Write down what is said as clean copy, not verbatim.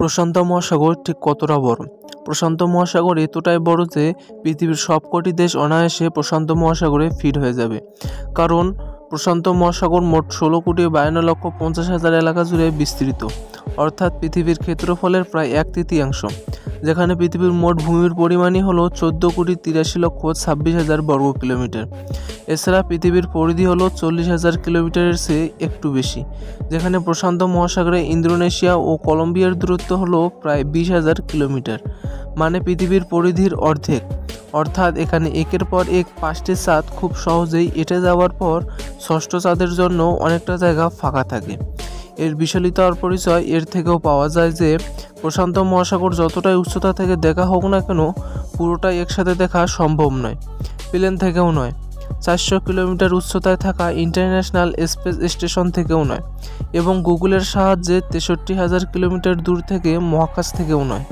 প্রশান্ত মহাসাগর ঠিক কতটা বড়? প্রশান্ত মহাসাগর এতটাই বড় যে পৃথিবীর সবকটি দেশ অনায়াসে প্রশান্ত মহাসাগরে ফিট হয়ে যাবে। কারণ প্রশান্ত মহাসাগর মোট ১৬,৫২,৫০,০০০ এলাকা জুড়ে বিস্তৃত, অর্থাৎ পৃথিবীর ক্ষেত্রফলের প্রায় ১/৩। যেখানে পৃথিবীর মোট ভূমির পরিমাণই হলো ১৪,৮৩,২৬,০০০ বর্গ কিলোমিটার। এছাড়া পৃথিবীর পরিধি হলো ৪০,০০০ কিলোমিটারের চেয়ে একটু বেশি, যেখানে প্রশান্ত মহাসাগরে ইন্দোনেশিয়া ও কলম্বিয়ার দূরত্ব হলো প্রায় ২০,০০০ কিলোমিটার, মানে পৃথিবীর পরিধির অর্ধেক। অর্থাৎ এখানে একের পর এক ৫টি চাঁদ খুব সহজেই এঁটে যাওয়ার পর ষষ্ঠ চাঁদের জন্য অনেকটা জায়গা ফাঁকা থাকে। এর বিশালতার পরিচয় এর থেকেও পাওয়া যায় যে প্রশান্ত মহাসাগর যতটাই উচ্চতা থেকে দেখা হোক না কেন, পুরোটাই একসাথে দেখা সম্ভব নয়, প্লেন থেকেও নয়, ৪০০ কিলোমিটার উচ্চতায় থাকা ইন্টারন্যাশনাল স্পেস স্টেশন থেকেও নয়, এবং গুগলের সাহায্যে ৬৩,০০০ কিলোমিটার দূর থেকে মহাকাশ থেকেও নয়।